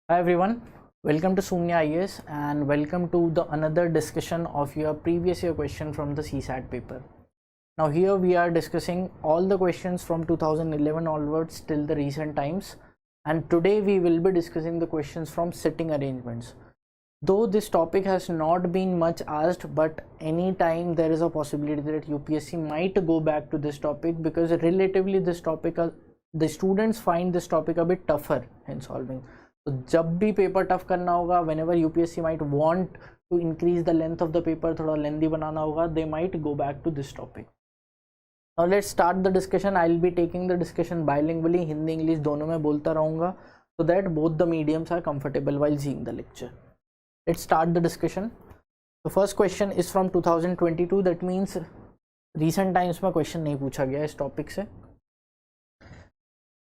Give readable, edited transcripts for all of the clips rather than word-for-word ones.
Hi everyone, welcome to Sumya IAS and welcome to the another discussion of your previous year question from the CSAT paper. Now here we are discussing all the questions from 2011 onwards till the recent times, and today we will be discussing the questions from sitting arrangements. Though this topic has not been much asked, but anytime there is a possibility that UPSC might go back to this topic because relatively this topic the students find this topic a bit tougher in solving. तो जब भी paper tough करना होगा, whenever UPSC might want to increase the length of the paper, थोड़ा लेंदी बनाना होगा, they might go back to this topic. Now let's start the discussion. I'll be taking the discussion bilingually, Hindi English दोनों में बोलता रहूँगा, so that both the mediums are comfortable while seeing the lecture. Let's start the discussion. The first question is from 2022. That means recent times में question नहीं पूछा गया इस topic से.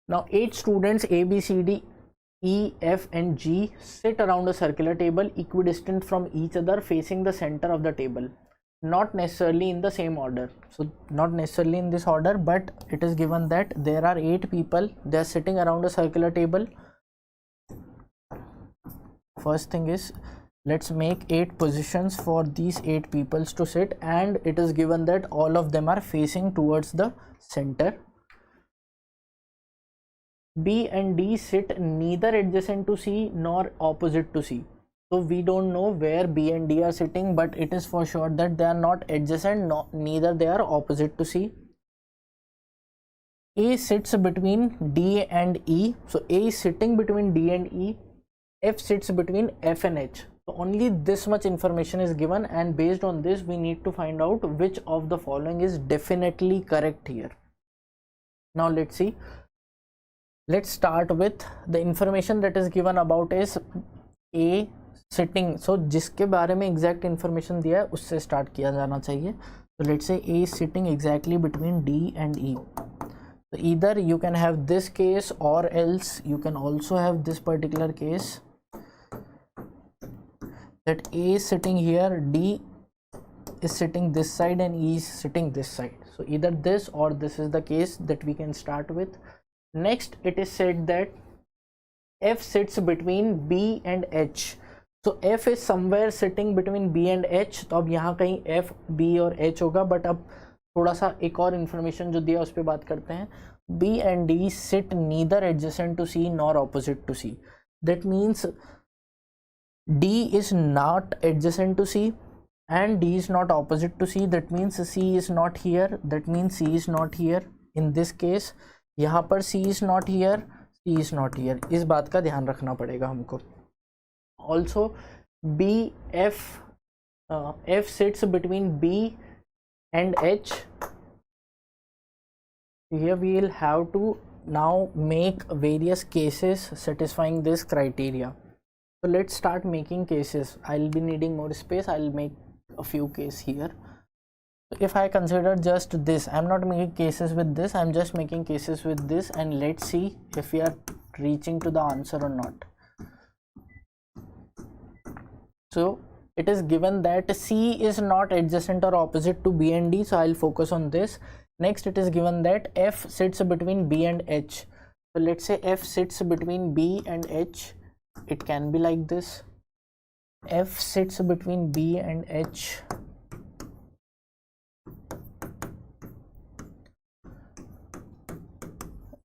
Now 8 students A, B, C, D, E, F and G sit around a circular table equidistant from each other facing the center of the table, not necessarily in the same order. So not necessarily in this order, but it is given that there are 8 people, they are sitting around a circular table. First thing is, let's make 8 positions for these 8 peoples to sit, and it is given that all of them are facing towards the center. B and D sit neither adjacent to C nor opposite to C. So we don't know where B and D are sitting, but it is for sure that they are not adjacent, neither they are opposite to C. A sits between D and E. So A is sitting between D and E. F sits between F and H. So only this much information is given, and based on this we need to find out which of the following is definitely correct here. Now let's see. Let's start with the information that is given about is A sitting. So जिसके बारे में exact information दिया है उससे start किया जाना चाहिए. So let's say A is sitting exactly between D and E. So either you can have this case, or else you can also have this particular case that A is sitting here, D is sitting this side and E is sitting this side. So either this or this is the case that we can start with. Next, it is said that F sits between B and H. So F is somewhere sitting between B and H. तो अब यहाँ कहीं F, B और H होगा, but अब थोड़ा सा एक और information जो दिया उस पर बात करते हैं. B and D sit neither adjacent to C nor opposite to C. That means D is not adjacent to C and D is not opposite to C. That means C is not here. That means C is not here. In this case, यहाँ पर C is not here, C is not here. इस बात का ध्यान रखना पड़ेगा हमको. Also, B, F sits between B and H. Here we will have to now make various cases satisfying this criteria. So let's start making cases. I'll be needing more space. I'll make a few cases here. If I consider just this, I'm not making cases with this, I'm just making cases with this, and let's see if we are reaching to the answer or not. So it is given that C is not adjacent or opposite to B and D, so I'll focus on this. Next, it is given that F sits between B and H. So let's say F sits between B and H. It can be like this. F sits between B and H.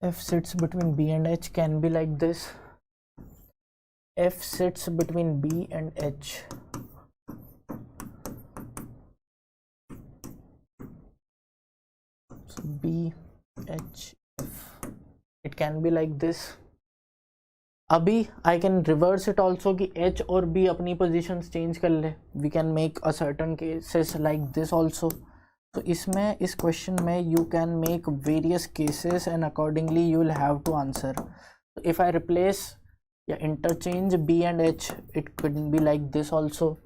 F sits between B and H can be like this. F sits between B and H. So B, H, F. It can be like this. अभी I can reverse it also कि H और B अपनी positions change कर ले. We can make a certain cases like this also. तो इसमें इस question में you can make various cases and accordingly you will have to answer. So if I replace interchange B and H, it could be like this also.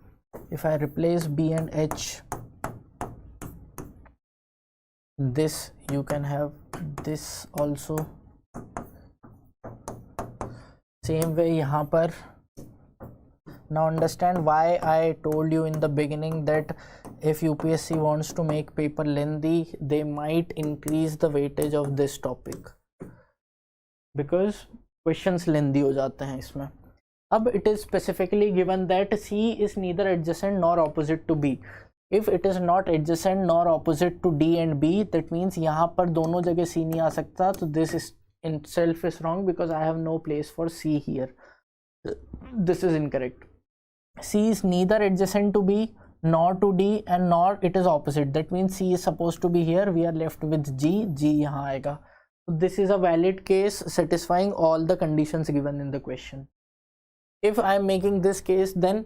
If I replace B and H, this you can have this also. Same way यहाँ पर. Now understand why I told you in the beginning that if UPSC wants to make paper lengthy, they might increase the weightage of this topic because questions lengthy हो जाते हैं इसमें. अब it is specifically given that C is neither adjacent nor opposite to B. If it is not adjacent nor opposite to D and B, that means यहाँ पर दोनों जगह C नहीं आ सकता, तो this is itself is wrong because I have no place for C here. This is incorrect. C is neither adjacent to B nor to D and nor it is opposite. That means C is supposed to be here. We are left with G. G यहाँ आएगा. So this is a valid case satisfying all the conditions given in the question. If I am making this case, then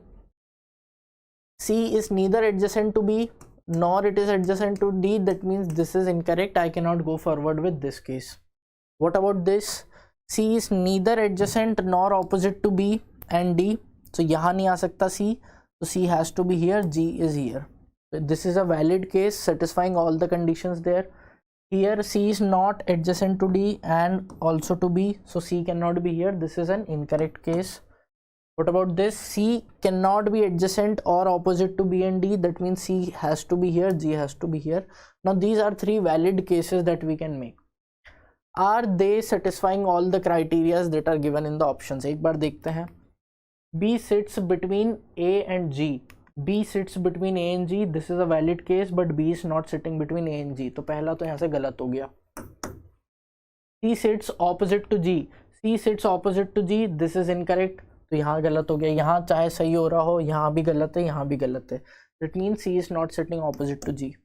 C is neither adjacent to B nor it is adjacent to D. That means this is incorrect. I cannot go forward with this case. What about this? C is neither adjacent nor opposite to B and D. So यहाँ नहीं आ सकता C. So C has to be here. G is here. So this is a valid case satisfying all the conditions there. Here C is not adjacent to D and also to B. So C cannot be here. This is an incorrect case. What about this? C cannot be adjacent or opposite to B and D. That means C has to be here, G has to be here. Now these are three valid cases that we can make. Are they satisfying all the criteria that are given in the options? एक बार देखते हैं. B sits between A and G. B sits between A and G. This is a valid case, but B is not sitting between A and G. तो पहला तो यहाँ से गलत हो गया. C sits opposite to G. C sits opposite to G. This is incorrect. तो यहाँ गलत हो गया. यहाँ चाहे सही हो रहा हो, यहाँ भी गलत है, यहाँ भी गलत है. That means C is not sitting opposite to G.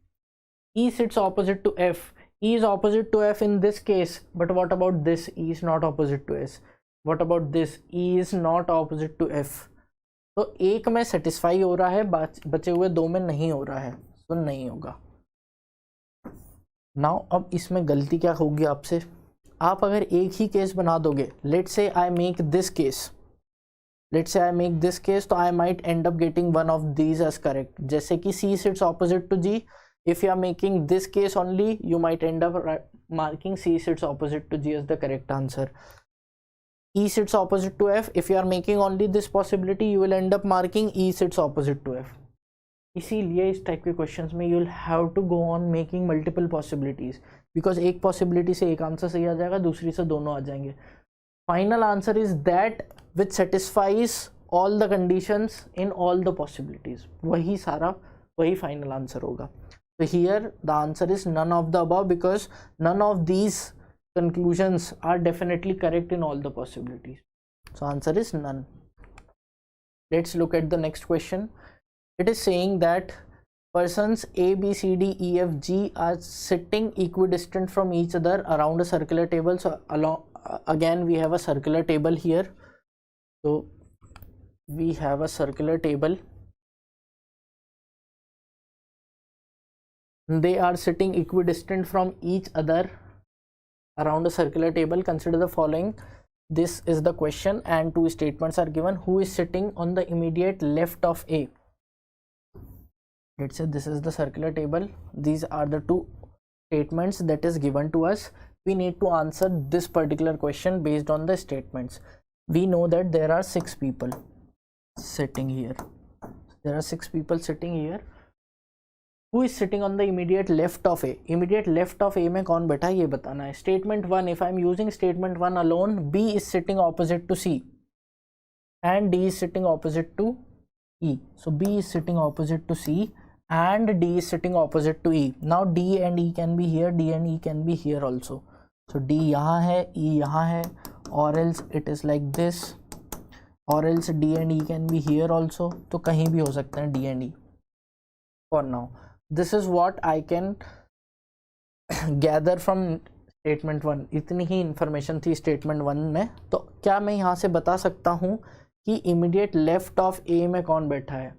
E sits opposite to F. E is opposite to F in this case, but what about this? E is not opposite to S. What about this? E is not opposite to F. तो एक में satisfy हो रहा है, बचे हुए दो में नहीं हो रहा है, तो नहीं होगा. नाउ अब इसमें गलती क्या होगी आपसे? आप अगर एक ही केस बना दोगे, let's say I make this case, तो I might end up getting one of these as correct. जैसे कि C sits opposite to G. If you are making this case only, you might end up marking C sits opposite to G as the correct answer. E sits opposite to F. If you are making only this possibility, you will end up marking E sits opposite to F. इसीलिए इस type के questions में you will have to go on making multiple possibilities, because एक possibility से एक answer सही आ जाएगा, दूसरी से दोनों आ जाएंगे. Final answer is that which satisfies all the conditions in all the possibilities. वही final answer होगा. So here the answer is none of the above, because none of these conclusions are definitely correct in all the possibilities. So answer is none. Let's look at the next question. It is saying that persons A, B, C, D, E, F, G are sitting equidistant from each other around a circular table. So again we have a circular table here. So we have a circular table. They are sitting equidistant from each other around a circular table. Consider the following. This is the question and two statements are given. Who is sitting on the immediate left of A? Let's say this is the circular table. These are the two statements that is given to us. We need to answer this particular question based on the statements. We know that there are 6 people sitting here. There are 6 people sitting here. Who is sitting on the immediate left of A? Immediate left of A में कौन बैठा है ये बताना है. Statement 1, if I am using statement 1 alone, B is sitting opposite to C and D is sitting opposite to E. So B is sitting opposite to C and D is sitting opposite to E. Now D and E can be here, D and E can be here also. So D यहाँ है, E यहाँ है, or else it is like this, or else D and E can be here also. तो कहीं भी हो सकते हैं D and E. For now, this is what I can gather from statement 1. इतनी ही information थी statement 1 में. तो क्या मैं यहाँ से बता सकता हूँ कि immediate left of A में कौन बैठा है?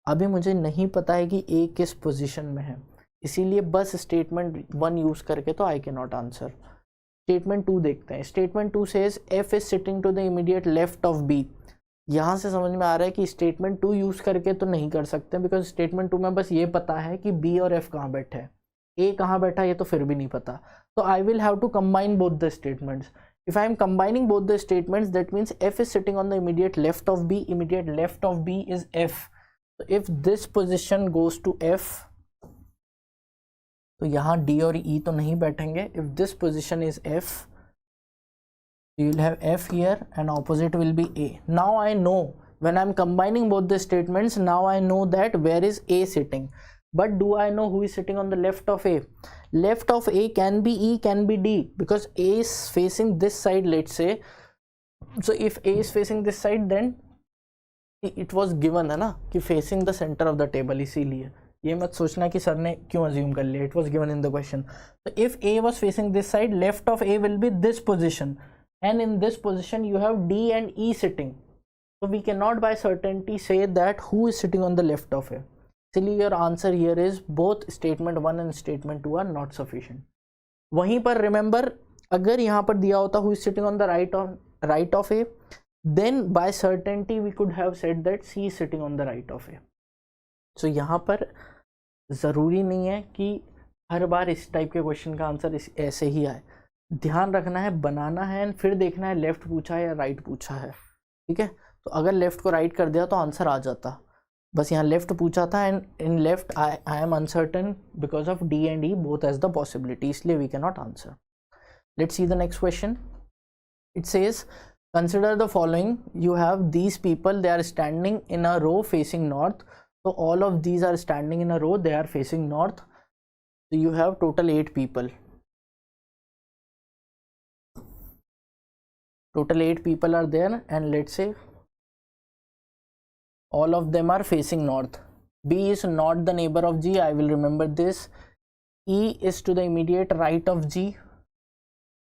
अभी मुझे नहीं पता है कि A किस पोजीशन में है, इसीलिए बस स्टेटमेंट 1 यूज करके तो I can not answer. Statement 2 देखते हैं. Statement 2 says F is sitting to the immediate left of B. यहाँ से समझ में आ रहा है कि स्टेटमेंट 2 यूज करके तो नहीं कर सकते, बिकॉज स्टेटमेंट 2 में बस ये पता है कि B और F कहाँ बैठे हैं, A कहाँ बैठा है ये तो फिर भी नहीं पता. तो I will have to combine both the statements. If I am combining both the statements, that means F is sitting on the immediate left of B. Immediate left of B is F. So if this position goes to F, तो यहाँ D और E तो नहीं बैठेंगे. If this position is F, You will have F here and opposite will be A. Now I know, when I'm combining both the statements, now I know that where is A sitting. But do I know who is sitting on the left of A? Left of A can be E, can be D, because A is facing this side, let's say. So if A is facing this side, then it was given है ना कि facing the center of the table, इसीलिए ये मत सोचना कि sir ने क्यों assume कर लिया, it was given in the question. So if A was facing this side, left of A will be this position, and in this position you have D and E sitting. So we cannot by certainty say that who is sitting on the left of A. इसलिए your answer here is both statement 1 and statement 2 are not sufficient. वहीं पर remember, अगर यहाँ पर दिया होता who is sitting on the right of A, then by certainty we could have said that C is sitting on the right of A. So यहाँ पर ज़रूरी नहीं है कि हर बार इस टाइप के क्वेश्चन का आंसर ऐसे ही आए. ध्यान रखना है, बनाना है एंड फिर देखना है लेफ्ट पूछा है या राइट पूछा है. ठीक है, तो अगर लेफ्ट को राइट कर दिया तो आंसर आ जाता. बस यहाँ लेफ्ट पूछा था and in left I am uncertain because of D and E both as the possibility, इसलिए we can not answer. Let's see the next question. It says consider the following. You have these people, they are standing in a row facing north. So all of these are standing in a row, they are facing north. So you have total 8 people. Total 8 people are there, and let's say all of them are facing north. B is not the neighbor of G, I will remember this. E is to the immediate right of G.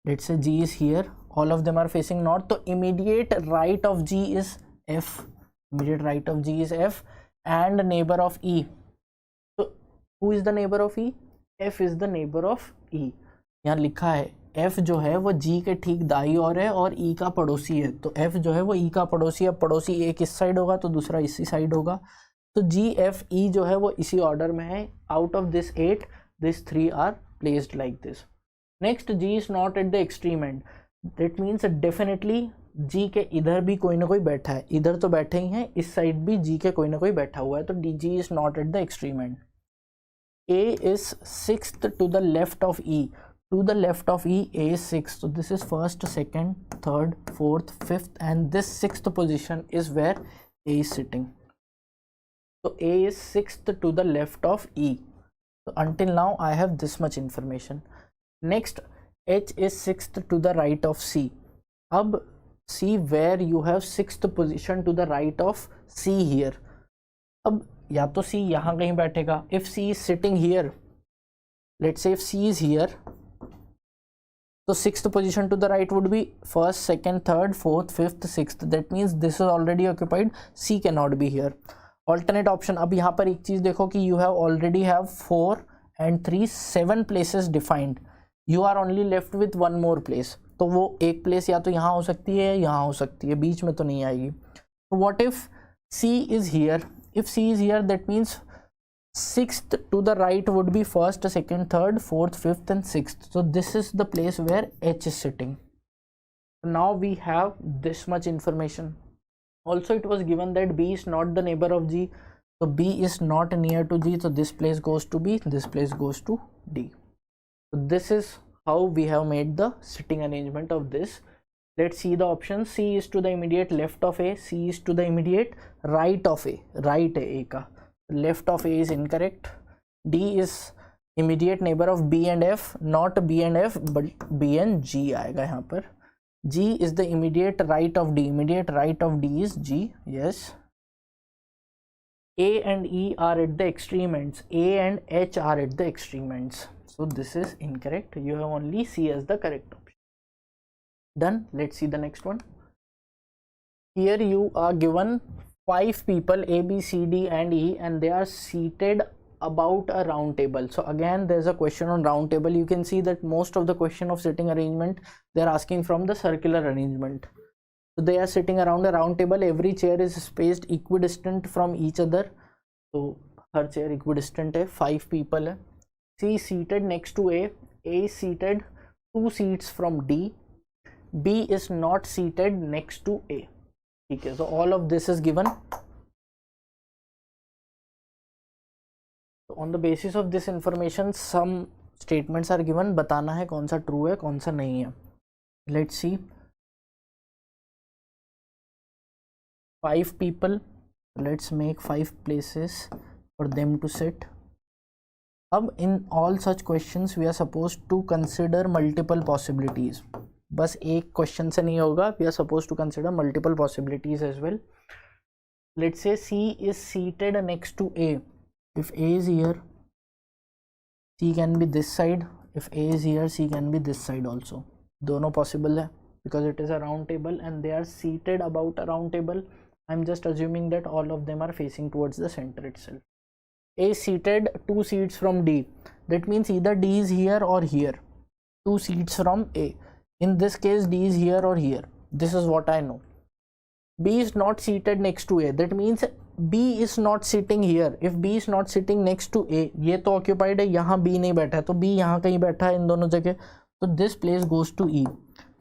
Let's say G is here, all of them are facing north, so immediate right of G is F. Immediate right of G is F, and neighbor of E. So who is the neighbor of E? F is the neighbor of E. यहाँ लिखा है F जो है वो G के ठीक दाई ओर है और E का पड़ोसी है. तो F जो है वो E का पड़ोसी है. पड़ोसी एक इस साइड होगा तो दूसरा इसी साइड होगा. तो G F E जो है वो इसी ऑर्डर में है. Out of this 8, these 3 are placed like this. Next, G is not at the extreme end. That means definitely G के इधर भी कोई ना कोई बैठा है. इधर तो बैठे ही हैं, इस साइड भी G के कोई ना कोई बैठा हुआ है. तो G is not at the extreme end. A is 6th to the left of E. To the left of E, A is 6th. So this is 1st, 2nd, 3rd, 4th, 5th, and this 6th position is where A is sitting. So A is 6th to the left of E. So until now I have this much information. Next, H is 6th to the right of C. अब see where you have 6th position to the right of C here. अब या तो C यहाँ कहीं बैठेगा. If C is sitting here, let's say if C is here, so 6th position to the right would be 1st, 2nd, 3rd, 4th, 5th, 6th. That means this is already occupied. C cannot be here. Alternate option. अब यहाँ पर एक चीज़ देखो कि you have already have 4 and 3, 7 places defined. You are only left with one more place. तो वो एक place या तो यहाँ हो सकती है या यहाँ हो सकती है, बीच में तो नहीं आएगी. What if C is here? If C is here, that means 6th to the right would be 1st, 2nd, 3rd, 4th, 5th and 6th. So this is the place where H is sitting. Now we have this much information. Also it was given that B is not the neighbor of G. So B is not near to G. So this place goes to B, this place goes to D. So this is how we have made the sitting arrangement of this. Let's see the options. C is to the immediate left of A. C is to the immediate right of A. Right है A का. Left of A is incorrect. D is immediate neighbor of B and F. Not B and F but B and G आएगा यहाँ पर. G is the immediate right of D. Immediate right of D is G. Yes. A and E are at the extreme ends. A and H are at the extreme ends. So this is incorrect. You have only C as the correct option. Done. Let's see the next one. Here you are given 5 people A, B, C, D and E, and they are seated about a round table. So again there's a question on round table. You can see that most of the question of sitting arrangement they are asking from the circular arrangement. So they are sitting around a round table. Every chair is spaced equidistant from each other. So her chair equidistant है. 5 people है. C is seated next to A. A is seated 2 seats from D. B is not seated next to A. Okay, so all of this is given. So on the basis of this information, some statements are given. बताना है कौन सा true है कौन सा नहीं है. Let's see. 5 people, let's make 5 places for them to sit. अब in all such questions we are supposed to consider multiple possibilities. बस एक क्वेश्चन से नहीं होगा, we are supposed to consider multiple possibilities as well. Let's say C is seated next to A. If A is here, C can be this side. If A is here, C can be this side also. दोनों possible है because it is a round table and they are seated about a round table. I'm just assuming that all of them are facing towards the center itself. A is seated 2 seats from D. That means either D is here or here. 2 seats from A. In this case, D is here or here. This is what I know. B is not seated next to A. That means B is not sitting here. If B is not sitting next to A, ये तो occupied है, यहाँ B नहीं बैठा है, तो B यहाँ कहीं बैठा है इन दोनों जगह, तो this place goes to E.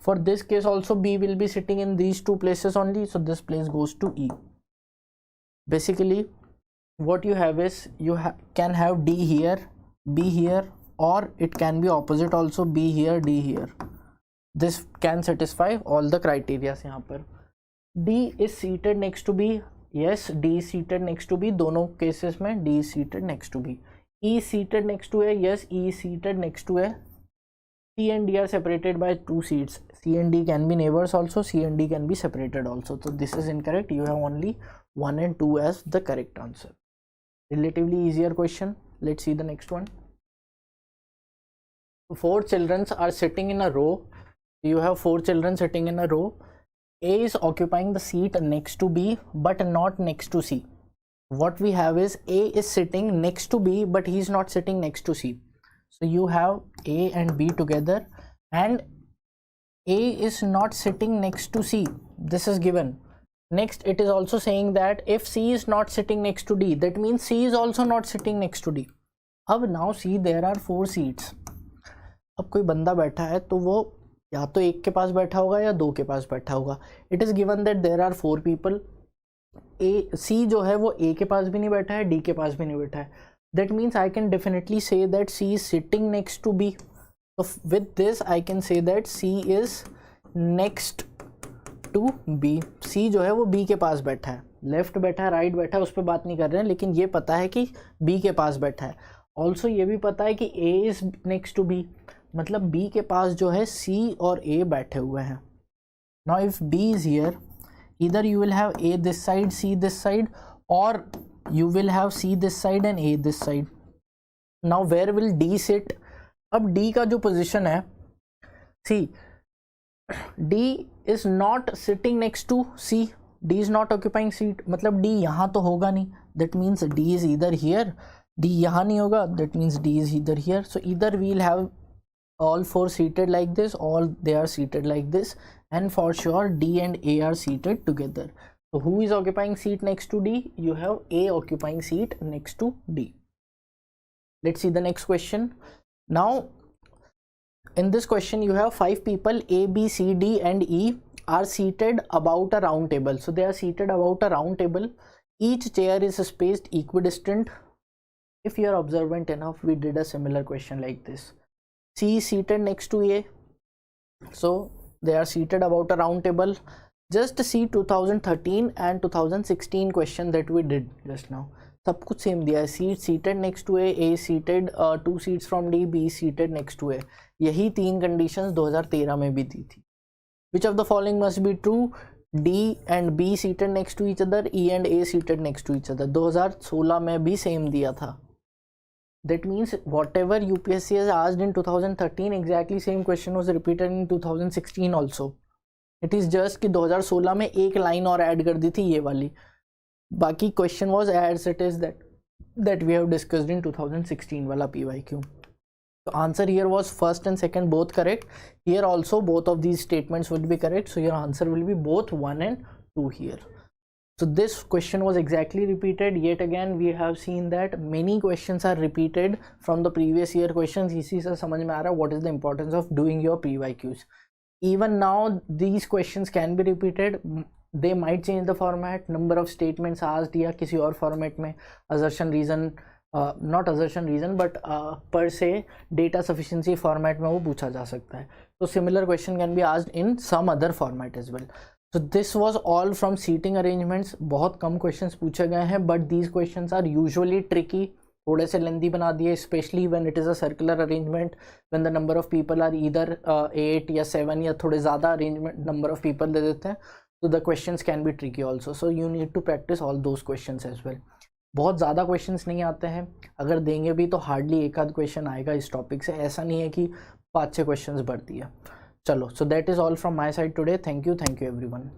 For this case also B will be sitting in these 2 places only, so this place goes to E. Basically what you have is you can have D here, B here, or it can be opposite also, B here, D here. This can satisfy all the criteria यहाँ पर. D is seated next to B. Yes, D is seated next to B. दोनों cases में D is seated next to B. E is seated next to A. Yes, E is seated next to A. C and D are separated by 2 seats. C and D can be neighbors also. C and D can be separated also. So this is incorrect. You have only 1 and 2 as the correct answer. Relatively easier question. Let's see the next one. 4 children are sitting in a row. You have 4 children sitting in a row. A is occupying the seat next to B but not next to C. What we have is A is sitting next to B but he is not sitting next to C. So you have A and B together and A is not sitting next to C. This is given. Next it is also saying that if C is not sitting next to D, that means C is also not sitting next to D. अब now see there are 4 seats. अब कोई बंदा बैठा है तो वो या तो एक के पास बैठा होगा या 2 के पास बैठा होगा. It is given that there are 4 people. C जो है वो A के पास भी नहीं बैठा है, D के पास भी नहीं बैठा है. That means I can definitely say that C is sitting next to B. So with this I can say that C is next to B. C जो है वो B के पास बैठा है, लेफ्ट बैठा है, राइट बैठा है, उस पर बात नहीं कर रहे हैं, लेकिन ये पता है कि B के पास बैठा है. ऑल्सो ये भी पता है कि A is next to B, मतलब B के पास जो है C और A बैठे हुए हैं. Now if B is here, either you will have A this side, C this side, or you will have C this side and A this side. Now where will D sit? अब D का जो position है, see, D is not sitting next to C. D is not occupying seat. मतलब D यहाँ तो होगा नहीं. That means D is either here. D यहाँ नहीं होगा. That means D is either here. So either we will have all 4 seated like this, or they are seated like this, and for sure D and A are seated together. So who is occupying seat next to D? You have A occupying seat next to D. Let's see the next question. Now in this question you have 5 people, A, B, C, D and E are seated about a round table. So they are seated about a round table. Each chair is spaced equidistant. If you are observant enough, we did a similar question like this. C is seated next to A. So they are seated about a round table. Just see 2013 and 2016 question that we did just now. सब कुछ same दिया है. C seated next to A seated 2 seats from D, B seated next to A. यही 3 conditions 2013 में भी दी थी. Which of the following must be true? D and B seated next to each other, E and A seated next to each other. 2016 में भी same दिया था. That means whatever UPSC has asked in 2013, exactly same question was repeated in 2016 also. It is just कि 2016 में एक line और add कर दी थी ये वाली. बाकी question was as it is that we have discussed in 2016 वाला PYQ. So answer here was first and second both correct. Here also both of these statements will be correct. So your answer will be both 1 and 2 here. So this question was exactly repeated. Yet again we have seen that many questions are repeated from the previous year questions. इसी से समझ में आ रहा है what is the importance of doing your PYQs. Even now these questions can be repeated. They might change the format, number of statements asked या किसी और format में, assertion reason, not assertion reason but per se data sufficiency format में वो पूछा जा सकता है. So similar question can be asked in some other format as well. So this was all from seating arrangements. बहुत कम questions पूछे गए हैं, but these questions are usually tricky. थोड़े से लेंदी बना दिए, especially when it is a circular arrangement, when the number of people are either 8 या 7 या थोड़े ज़्यादा arrangement number of people दे देते हैं, so the questions can be tricky also. So you need to practice all those questions as well. बहुत ज़्यादा questions नहीं आते हैं, अगर देंगे भी तो hardly एक आध question आएगा इस topic से, ऐसा नहीं है कि 5-6 questions भर दिया. चलो, so that is all from my side today. Thank you everyone.